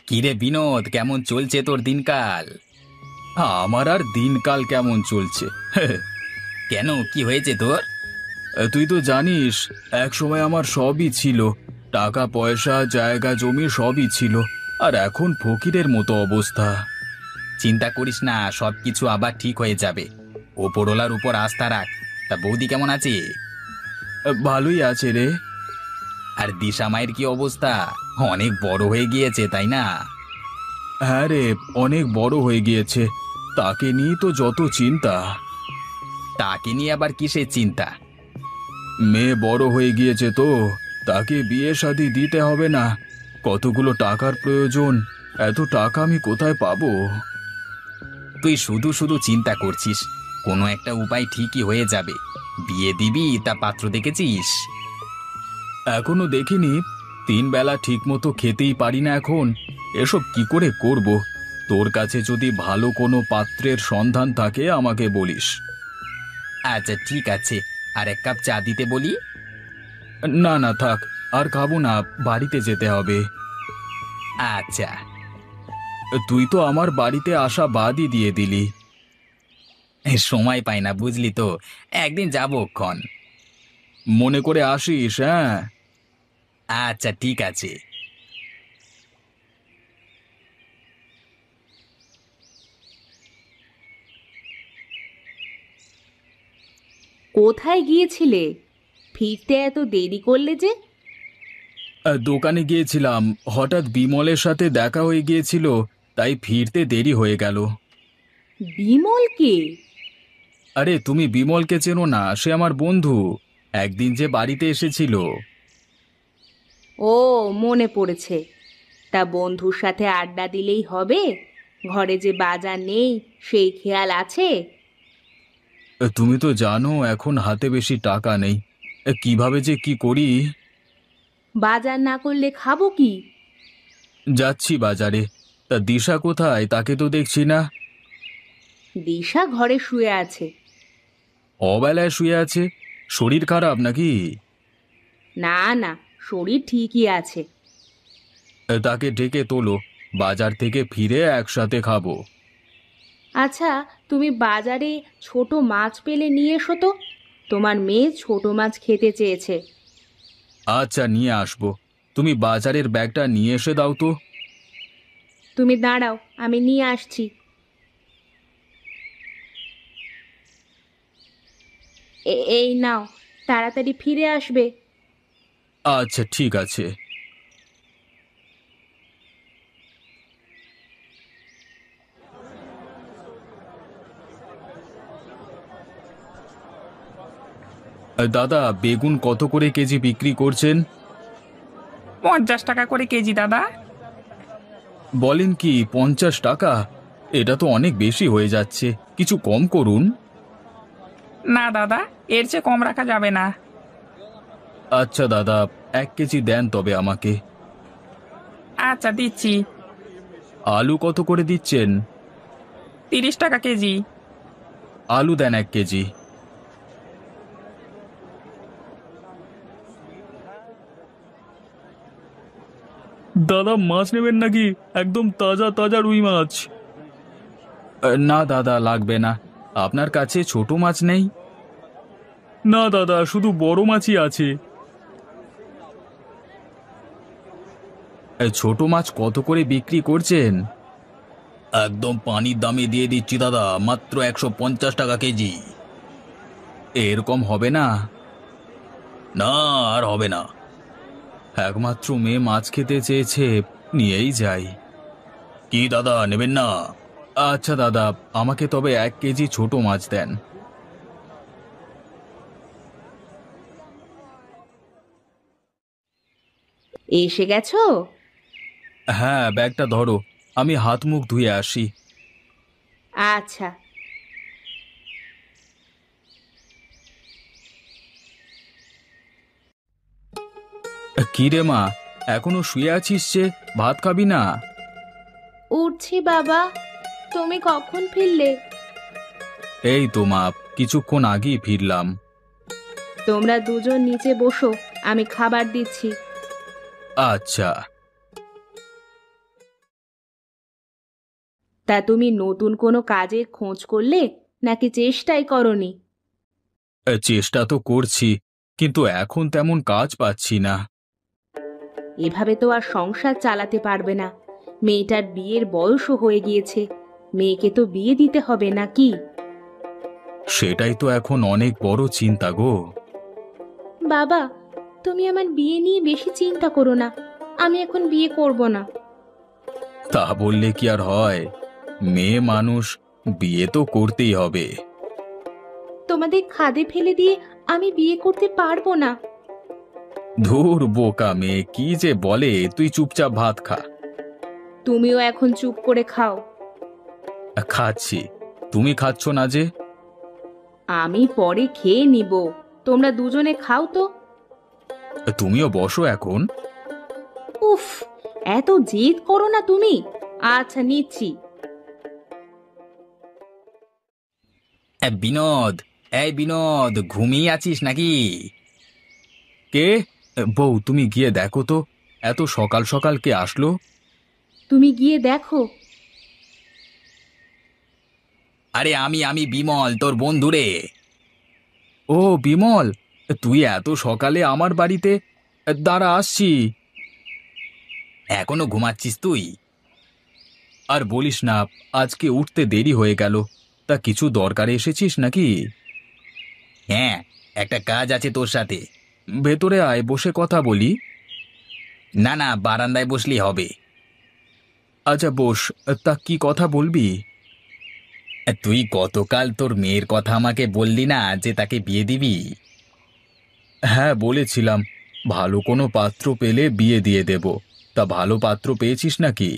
কিরে বিনোদ, কেমন চলছে তোর দিনকাল? আমার আর দিনকাল কেমন চলছে? কেন, কি হয়েছে তোর? তুই তো জানিস, এক সময় আমার সবই ছিল। টাকা পয়সা জায়গা জমি সবই ছিল। আর এখন ফকিরের মতো অবস্থা। চিন্তা করিস না, সবকিছু আবার ঠিক হয়ে যাবে। ওপরওয়ালার উপর আস্থা রাখ। তা বৌদি কেমন আছে? ভালোই আছে রে। আর দিশা মায়ের কি অবস্থা? অনেক বড় হয়ে গিয়েছে, তাই না? হ্যাঁ রে, অনেক বড় হয়ে গিয়েছে। তাকে নিয়ে তো যত চিন্তা। তাকে নিয়ে আবার কিসের চিন্তা? মেয়ে বড় হয়ে গিয়েছে তো, তাকে বিয়ে শাদী দিতে হবে না? কতগুলো টাকার প্রয়োজন। এত টাকা আমি কোথায় পাবো? তুই শুধু শুধু চিন্তা করছিস। কোনো একটা উপায় ঠিকই হয়ে যাবে। বিয়ে দিবি, তা পাত্র দেখেছিস? এখনো দেখিনি। 3 বেলা ঠিক মতো খেতেই পারি না এখন। এসব কি করে করব? তোর কাছে যদি ভালো কোনো পাত্রের সন্ধান থাকে আমাকে বলিস। আচ্ছা ঠিক আছে, আর 1 কাপ চা দিতে বলি। না না থাক, আর খাবো না, বাড়িতে যেতে হবে। আচ্ছা। তুই তো আমার বাড়িতে আসা বাদই দিয়ে দিলি। সময় পাই না, বুঝলি তো। একদিন যাবো ক্ষণ। মনে করে আসিস, হ্যাঁ? আচ্ছা ঠিক আছে। কোথায় গিয়েছিলে? ফিরতে এত দেরি করলে যে? দোকানে গিয়েছিলাম, হঠাৎ বিমলের সাথে দেখা হয়ে গিয়েছিল, তাই ফিরতে দেরি হয়ে গেল। বিমল কে? আরে তুমি বিমলকে চেনো না? সে আমার বন্ধু। একদিন যে বাড়িতে এসেছিল। ও, মনে পড়েছে। তা বন্ধুর সাথে আড্ডা দিলেই হবে? ঘরে যে বাজার নেই সেই খেয়াল আছে? তুমি তো জানো এখন হাতে বেশি টাকা নেই। কিভাবে যে কি করি। বাজার না করলে খাবো কি? যাচ্ছি বাজারে। তা দিশা কোথায়? তাকে তো দেখছি না। দিশা ঘরে শুয়ে আছে। অবেলায় শুয়ে আছে? শরীর খারাপ নাকি? না না, শরীর ঠিকই আছে। তাকে ডেকে তোলো। বাজার থেকে ফিরে একসাথে খাবো। আচ্ছা, তুমি বাজারে ছোট মাছ পেলে নিয়ে এসো তো। তোমার মেয়ে ছোট মাছ খেতে চেয়েছে। আচ্ছা নিয়ে আসবো। তুমি বাজারের ব্যাগটা নিয়ে এসে দাও তো। তুমি দাঁড়াও, আমি নিয়ে আসছি। এই নাও, তাড়াতাড়ি ফিরে আসবে। আচ্ছা ঠিক আছে। দাদা, বেগুন কত করে কেজি বিক্রি করছেন? 50 টাকা করে কেজি দাদা। বলেন কি, 50 টাকা? এটা তো অনেক বেশি হয়ে যাচ্ছে, কিছু কম করুন। না দাদা, এর চেয়ে কম রাখা যাবে না। আচ্ছা দাদা, 1 কেজি দেন তবে আমাকে। আচ্ছা দিচ্ছি। আলু কত করে দিচ্ছেন? 30 টাকা কেজি। আলু দেন 1 কেজি। দাদা, মাছ নেবেন নাকি? একদম তাজা তাজা রুই মাছ। না দাদা, লাগবে না। আপনার কাছে ছোট মাছ নেই? না দাদা, শুধু বড় মাছই আছে। ছোট মাছ কত করে বিক্রি করছেন? একদম পানির দামে দিয়ে দিচ্ছি দাদা, মাত্র 150 টাকা কেজি। এরকম হবে না? না, আর হবে না। একমাত্র মেয়ে মাছ খেতে চেয়েছে, নিয়েই যাই। কি দাদা, নেবেন না? আচ্ছা দাদা, আমাকে তবে 1 কেজি ছোট মাছ দেন। এসে গেছো? হ্যাঁ, ব্যাগটা ধরো, আমি হাত মুখ ধুয়ে আসি। আচ্ছা। কি রে মা, এখনো শুয়ে আছিস যে? ভাত খাবি না? উঠছি বাবা। তুমি কখন ফিরলে? এই তো মা, কিছুক্ষণ আগেই ফিরলাম। তোমরা দুজন নিচে বসো, আমি খাবার দিচ্ছি। আচ্ছা। তা তুমি নতুন কোনো কাজের খোঁজ করলে নাকি চেষ্টাই করনি? চেষ্টা তো করছি, কিন্তু এখন তেমন কাজ পাচ্ছি না। এভাবে তো আর সংসার চালাতে পারবে না। মেয়েটার বিয়ের বয়সও হয়ে গিয়েছে, মেয়েকে তো বিয়ে দিতে হবে নাকি? সেটাই তো এখন অনেক বড় চিন্তা গো। বাবা, তুমি আমার বিয়ে নিয়ে বেশি চিন্তা করো না, আমি এখন বিয়ে করব না। তা বললে কি আর হয়? মেয়ে মানুষ, বিয়ে তো করতেই হবে। তোমাদের খাদে ফেলে দিয়ে আমি বিয়ে করতে পারবো না। ধুর বোকা মেয়ে, কি যে বলে! তুই চুপচাপ ভাত খা। তুমিও এখন চুপ করে খাও। খাচ্ছি। তুমি খাচ্ছ না যে? আমি পরে খেয়ে নিব, তোমরা দুজনে খাও তো। তুমিও বসো এখন। উফ, এত জেদ করো না তুমি। আচ্ছা, নিচ্ছি। বিনোদ, এই বিনোদ, ঘুমিয়ে আছিস নাকি? কে? বউ, তুমি গিয়ে দেখো তো, এত সকাল সকাল কে আসলো? তুমি গিয়ে দেখো। আরে আমি বিমল, তোর বন্ধু রে। ও বিমল, তুই এত সকালে আমার বাড়িতে? দাঁড়া, আসছি। এখনো ঘুমাচ্ছিস তুই? আর বলিস না, আজকে উঠতে দেরি হয়ে গেল। তা কিছু দরকারে এসেছিস নাকি? হ্যাঁ, একটা কাজ আছে তোর সাথে। ভেতরে আয়, বসে কথা বলি। না না, বারান্দায় বসলেই হবে। আচ্ছা বস। তা কি কথা বলবি? তুই গতকাল তোর মেয়ের কথা আমাকে বললি না যে তাকে বিয়ে দিবি? হ্যাঁ বলেছিলাম, ভালো কোনো পাত্র পেলে বিয়ে দিয়ে দেব। তা ভালো পাত্র পেয়েছিস নাকি?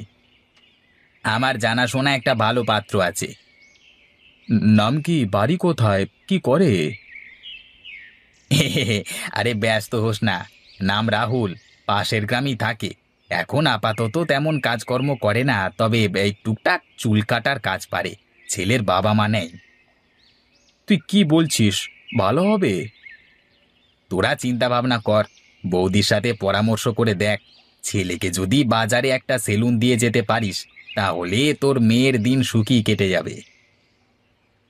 আমার জানাশোনা একটা ভালো পাত্র আছে। নাম কি? বাড়ি কোথায়? কি করে? আরে ব্যস্ত হোস না, নাম রাহুল, পাশের গ্রামই থাকে। এখন আপাতত তেমন কাজকর্ম করে না, তবে এই টুকটাক চুল কাটার কাজ পারে। ছেলের বাবা মা নেই। তুই কি বলছিস? ভালো হবে? তোরা চিন্তা ভাবনা কর, বৌদির সাথে পরামর্শ করে দেখ। ছেলেকে যদি বাজারে একটা সেলুন দিয়ে যেতে পারিস, তাহলে তোর মেয়ের দিন সুখী কেটে যাবে।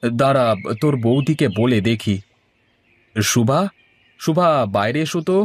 দাঁড়া, তোর বৌদিকে বলে দেখি। শুভা, শুভা, বাইরে এসো তো।